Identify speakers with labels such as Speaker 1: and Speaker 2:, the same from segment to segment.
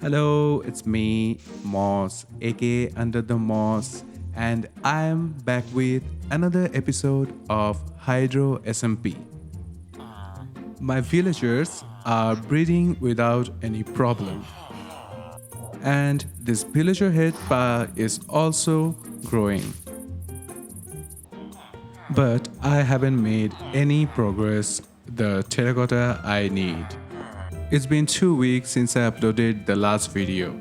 Speaker 1: Hello, it's me, Moss, aka Under the Moss, and I am back with another episode of Hydro SMP. My villagers are breeding without any problem, and this villager head pile is also growing. But I haven't made any progress the terracotta I need. It's been 2 weeks since I uploaded the last video.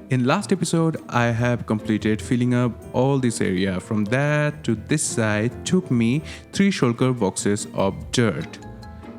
Speaker 1: In last episode, I have completed filling up all this area. From that to this side took me 3 shulker boxes of dirt.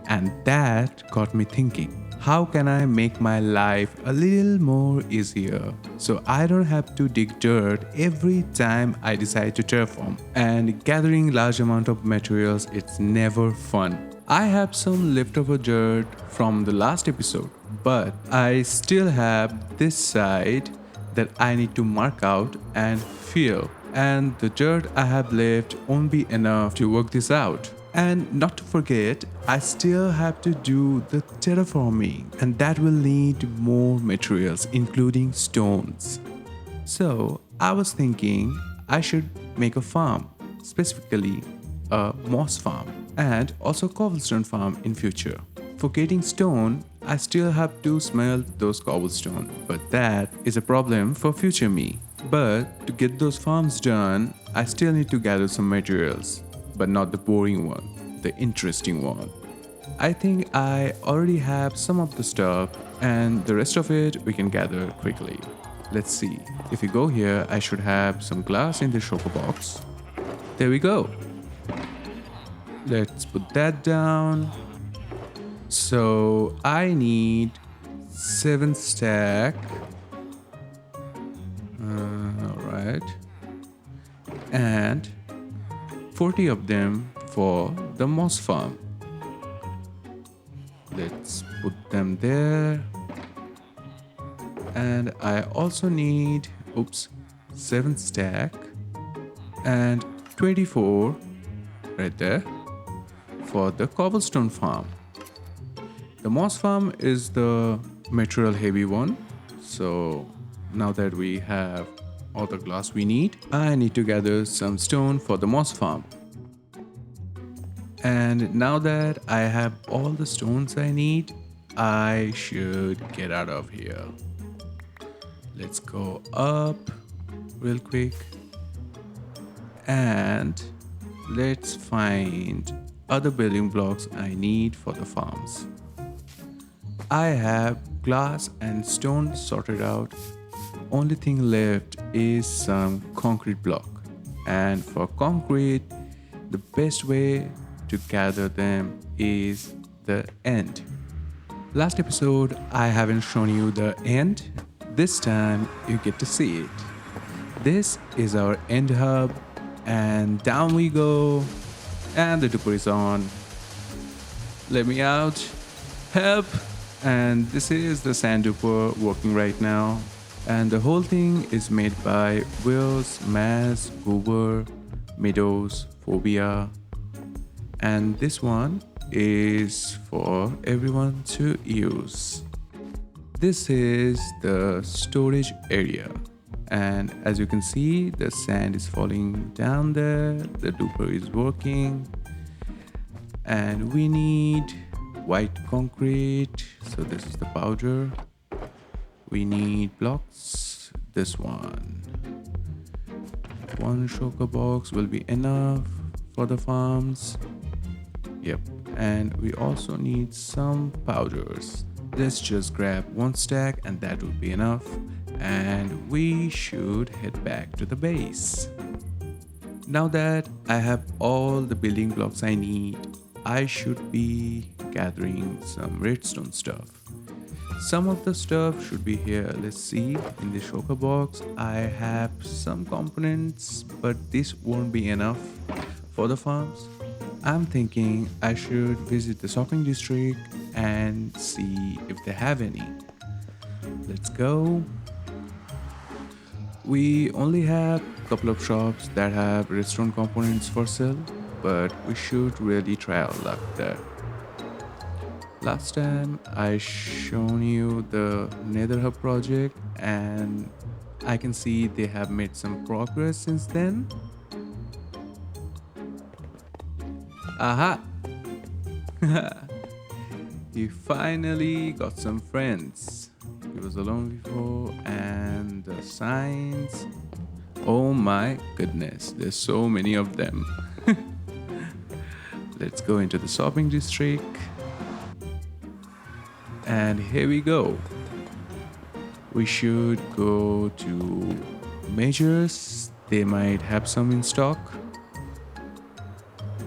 Speaker 1: And that got me thinking, how can I make my life a little more easier so I don't have to dig dirt every time I decide to terraform? And gathering large amount of materials, it's never fun. I have some leftover dirt from the last episode, but I still have this side that I need to mark out and fill. And the dirt I have left won't be enough to work this out. And not to forget, I still have to do the terraforming, and that will need more materials, including stones. So I was thinking I should make a farm, specifically a moss farm, and also cobblestone farm in future. For getting stone, I still have to smelt those cobblestone, but that is a problem for future me. But to get those farms done, I still need to gather some materials, but not the boring one, the interesting one. I think I already have some of the stuff, and the rest of it we can gather quickly. Let's see. If we go here, I should have some glass in the shulker box. There we go. Let's put that down. So I need 7 stack. Alright. And 40 of them for the moss farm. Let's put them there. And I also need 7 stack and 24 right there for the cobblestone farm. The moss farm is the material heavy one. So now that we have all the glass we need, I need to gather some stone for the moss farm. And now that I have all the stones I need, I should get out of here. Let's go up real quick and let's find other building blocks I need for the farms. I have glass and stone sorted out. Only thing left is some concrete block. And for concrete, the best way to gather them is the end. Last episode, I haven't shown you the end. This time, you get to see it. This is our end hub, and down we go. And the duper is on. Let me out. Help! And this is the sand duper working right now. And the whole thing is made by Wheels, Maz, Goober, Meadows, Phobia. And this one is for everyone to use. This is the storage area. And as you can see, the sand is falling down there. The duper is working. And we need white concrete. So this is the powder. We need blocks. This one. 1 shulker box will be enough for the farms. Yep. And we also need some powders. Let's just grab 1 stack and that will be enough. And we should head back to the base. Now that I have all the building blocks I need, I should be gathering some redstone stuff. Some of the stuff should be here. Let's see. In the shulker box, I have some components, but this won't be enough for the farms. I'm thinking I should visit the shopping district and see if they have any. Let's go. We only have a couple of shops that have redstone components for sale, but we should really try our luck there. Last time I shown you the Nether Hub project and I can see they have made some progress since then. Aha! He finally got some friends. He was alone before, and the signs. Oh my goodness, there's so many of them. Let's go into the shopping district. And here we go. We should go to measures. They might have some in stock.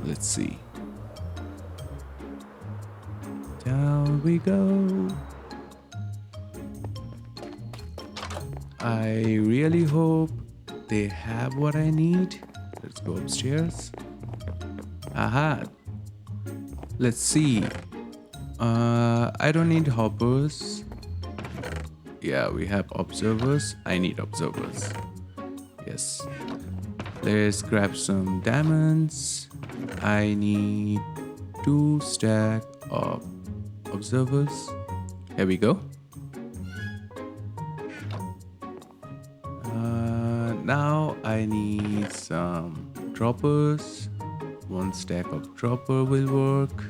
Speaker 1: Let's see. Down we go. I really hope they have what I need. Let's go upstairs. Aha. Let's see. I don't need hoppers. Yeah, we have observers. I need observers. Yes. Let's grab some diamonds. I need 2 stacks of observers. Here we go. Now I need some droppers. 1 stack of dropper will work.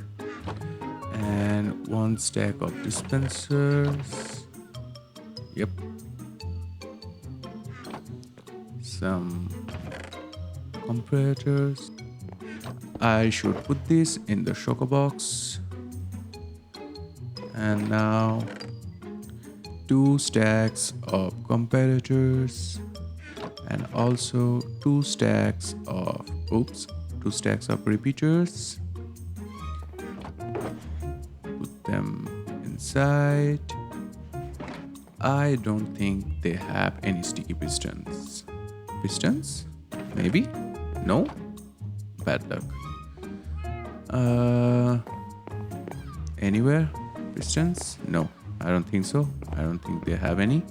Speaker 1: And 1 stack of dispensers. Yep. Some comparators. I should put this in the shulker box. And now 2 stacks of comparators and also 2 stacks of 2 stacks of repeaters. Put them inside. I don't think they have any sticky pistons. Pistons? Maybe? No? Bad luck. Anywhere? Pistons? No, I don't think so. I don't think they have any.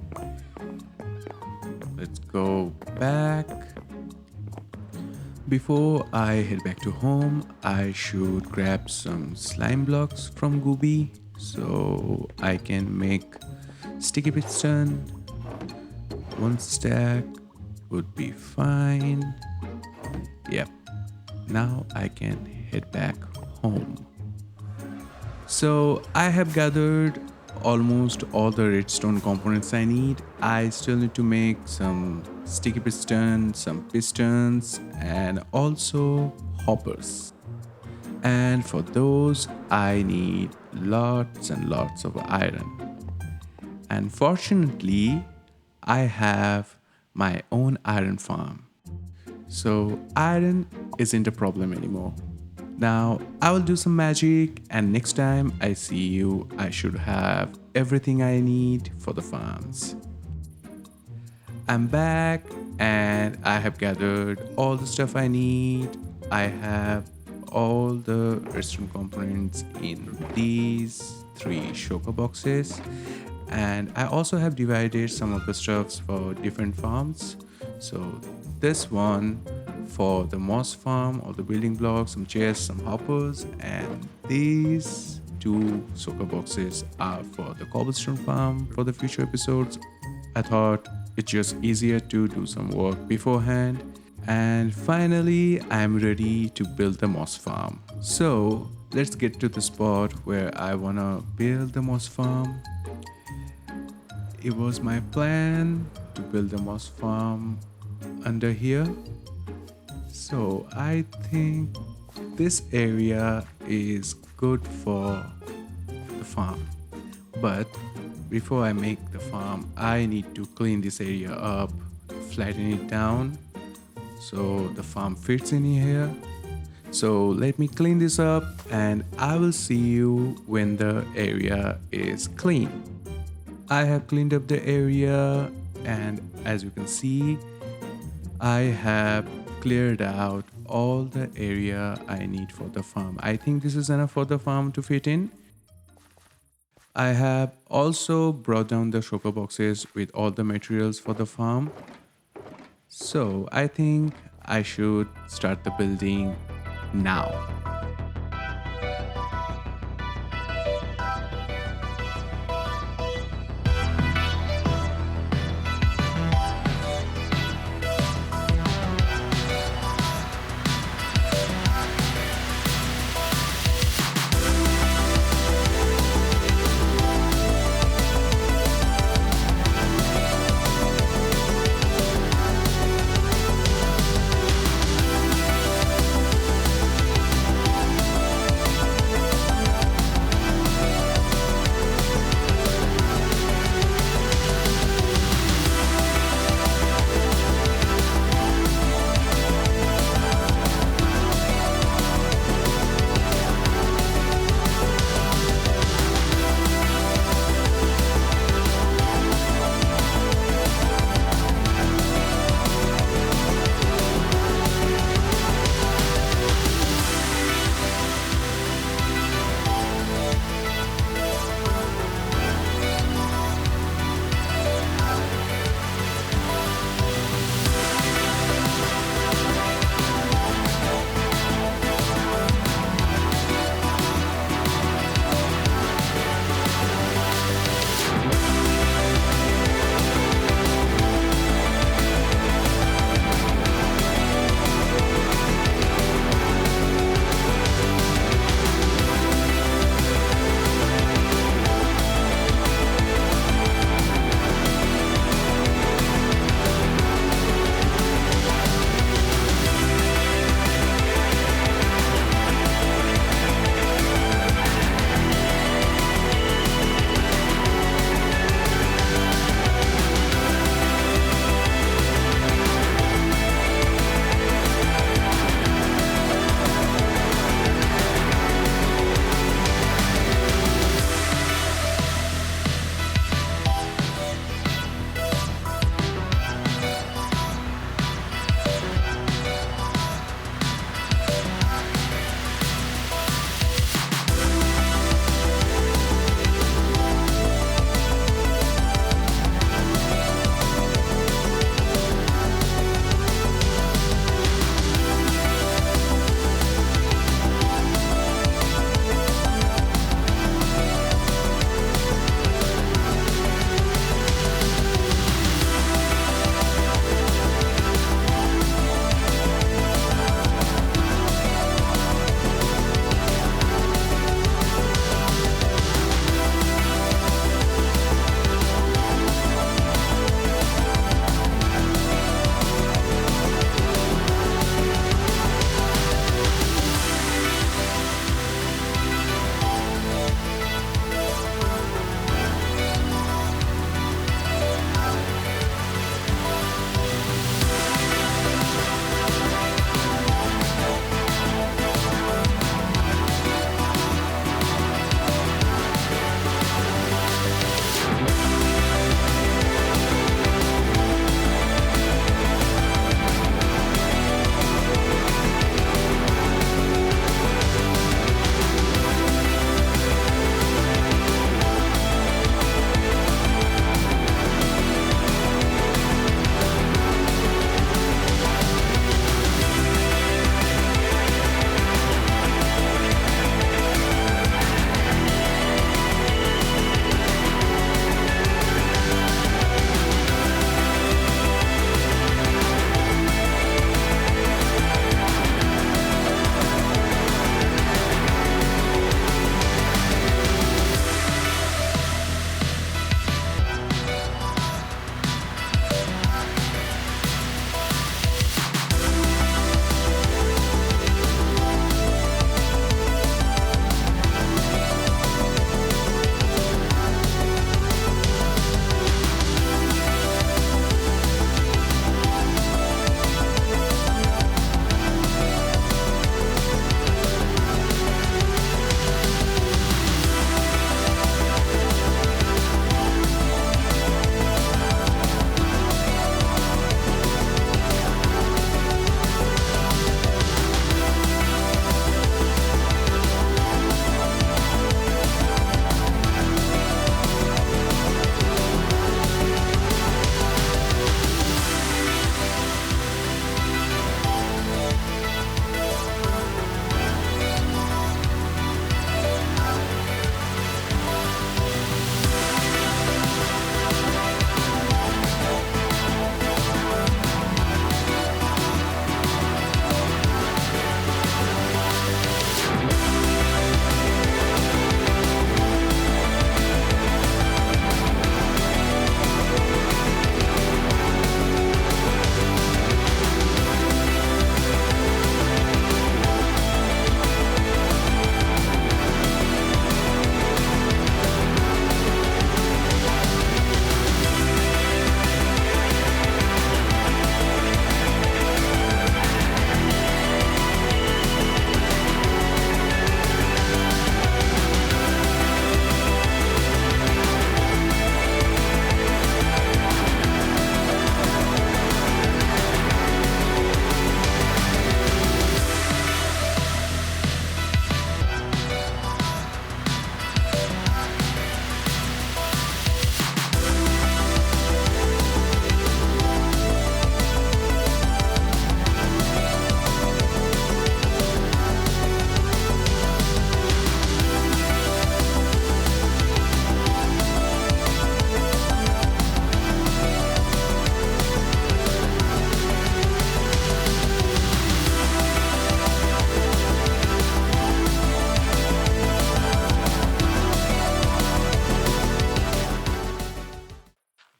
Speaker 1: Let's go back. Before I head back to home, I should grab some slime blocks from Gooby so I can make sticky piston. 1 stack would be fine. Yep. Now I can head back home. So I have gathered almost all the redstone components I need. I still need to make some sticky pistons, some pistons, and also hoppers. And for those, I need lots and lots of iron. And fortunately, I have my own iron farm. So iron isn't a problem anymore. Now I will do some magic, and next time I see you, I should have everything I need for the farms. I'm back and I have gathered all the stuff I need. I have all the redstone components in these 3 shulker boxes, and I also have divided some of the stuffs for different farms. So this one for the moss farm, all the building blocks, some chairs, some hoppers, and these 2 shulker boxes are for the cobblestone farm for the future episodes. I thought it's just easier to do some work beforehand. And finally, I'm ready to build the moss farm. So let's get to the spot where I wanna build the moss farm. It was my plan to build the moss farm under here. So I think this area is good for the farm. But before I make the farm, I need to clean this area up, flatten it down so the farm fits in here. So let me clean this up and I will see you when the area is clean. I have cleaned up the area, and as you can see, I have cleared out all the area I need for the farm. I think this is enough for the farm to fit in. I have also brought down the shulker boxes with all the materials for the farm. So I think I should start the building now.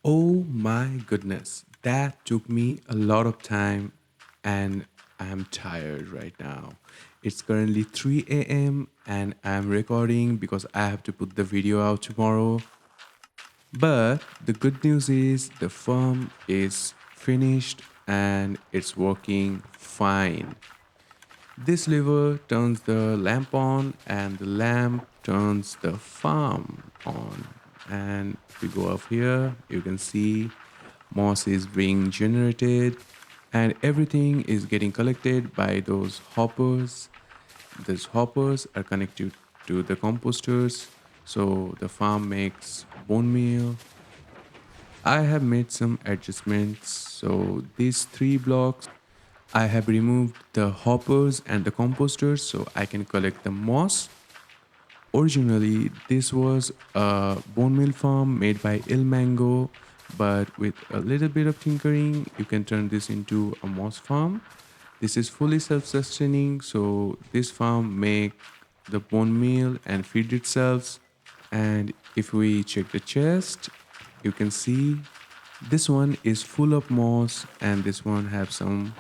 Speaker 1: Oh my goodness, that took me a lot of time and I'm tired right now. It's currently 3 a.m. and I'm recording because I have to put the video out tomorrow. But the good news is the farm is finished and it's working fine. This lever turns the lamp on, and the lamp turns the farm on. And if you go up here, you can see moss is being generated, and everything is getting collected by those hoppers. These hoppers are connected to the composters, so the farm makes bone meal. I have made some adjustments. So these three blocks, I have removed the hoppers and the composters so I can collect the moss. Originally, this was a bone meal farm made by ilmango, but with a little bit of tinkering, you can turn this into a moss farm. This is fully self-sustaining, so this farm make the bone meal and feed itself. And if we check the chest, you can see this one is full of moss and this one have some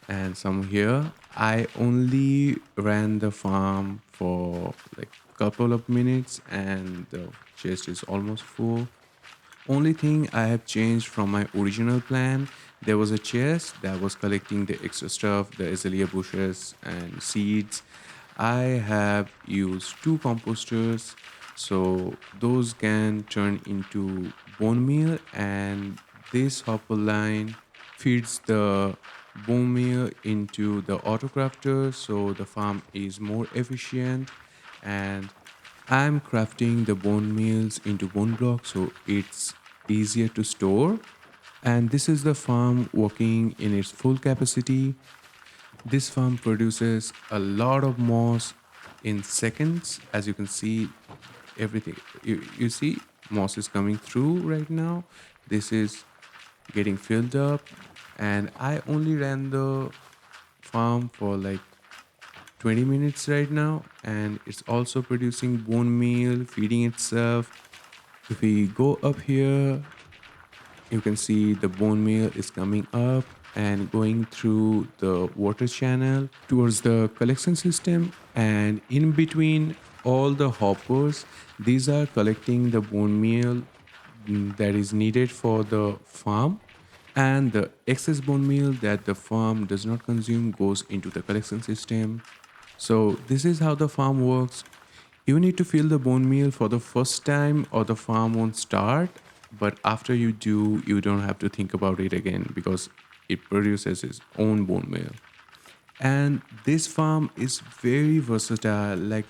Speaker 1: and some here. I only ran the farm for like couple of minutes and the chest is almost full. Only thing I have changed from my original plan, there was a chest that was collecting the extra stuff, the azalea bushes and seeds. I have used two composters, so those can turn into bone meal, and this hopper line feeds the bone meal into the autocrafter, so the farm is more efficient. And I'm crafting the bone meals into bone blocks so it's easier to store. And this is the farm working in its full capacity. This farm produces a lot of moss in seconds. As you can see, everything you see, moss is coming through right now. This is getting filled up, and I only ran the farm for like 20 minutes right now, and it's also producing bone meal, feeding itself. If we go up here, you can see the bone meal is coming up and going through the water channel towards the collection system, and in between all the hoppers, these are collecting the bone meal that is needed for the farm, and the excess bone meal that the farm does not consume goes into the collection system. So this is how the farm works. You need to fill the bone meal for the first time or the farm won't start. But after you do, you don't have to think about it again because it produces its own bone meal. And this farm is very versatile. Like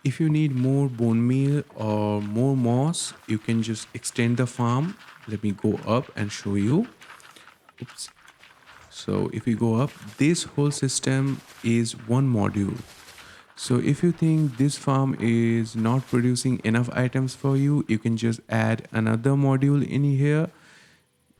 Speaker 1: if you need more bone meal or more moss, you can just extend the farm. Let me go up and show you. Oops. So if we go up, this whole system is one module. So if you think this farm is not producing enough items for you, you can just add another module in here.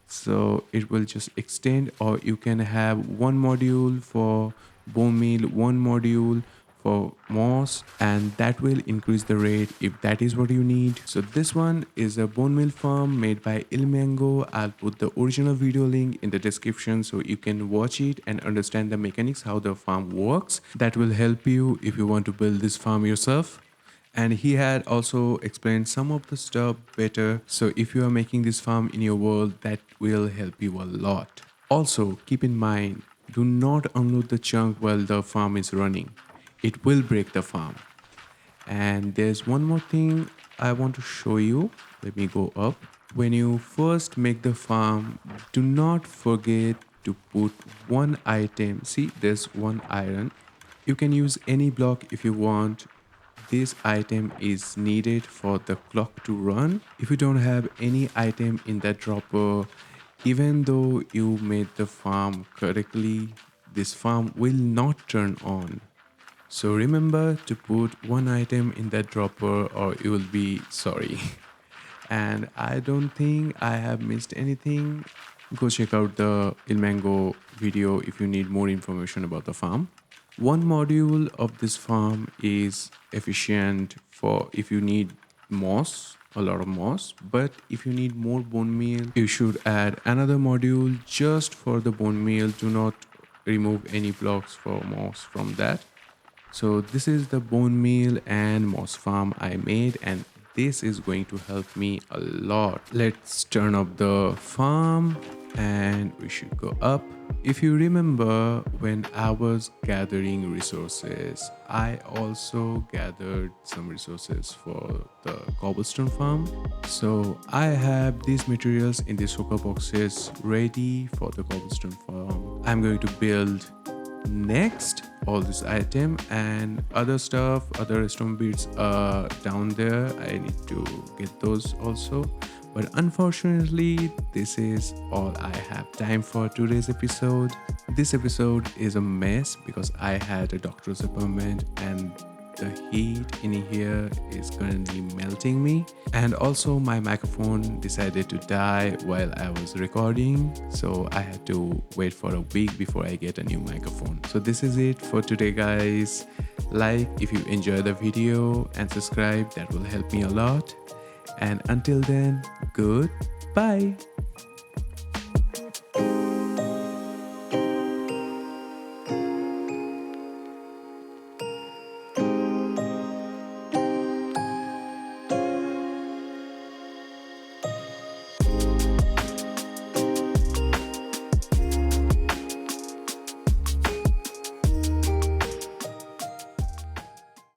Speaker 1: So it will just extend, or you can have one module for bone meal, one module for moss, and that will increase the rate if that is what you need. So this one is a bone meal farm made by ilmango. I'll put the original video link in the description so you can watch it and understand the mechanics, how the farm works. That will help you if you want to build this farm yourself. And he had also explained some of the stuff better, so if you are making this farm in your world, that will help you a lot. Also keep in mind, do not unload the chunk while the farm is running. It will break the farm. And there's one more thing I want to show you. Let me go up. When you first make the farm, do not forget to put one item. See, there's one iron. You can use any block if you want. This item is needed for the clock to run. If you don't have any item in that dropper, even though you made the farm correctly, this farm will not turn on. So remember to put one item in that dropper or you will be sorry. And I don't think I have missed anything. Go check out the ilmango video if you need more information about the farm. One module of this farm is efficient for if you need moss. a lot of moss. But if you need more bone meal, you should add another module just for the bone meal. Do not remove any blocks for moss from that. So this is the bone meal and moss farm I made, and this is going to help me a lot. Let's turn up the farm and we should go up. If you remember, when I was gathering resources, I also gathered some resources for the cobblestone farm. So I have these materials in these hooker boxes ready for the cobblestone farm. I'm going to build next all this item, and other stuff, other stone beads are down there. I need to get those also, but unfortunately this is all I have time for today's episode. This episode is a mess because I had a doctor's appointment and the heat in here is currently melting me, and also my microphone decided to die while I was recording, so I had to wait for a week before I get a new microphone. So this is it for today, guys. Like if you enjoy the video and subscribe, that will help me a lot. And until then, goodbye.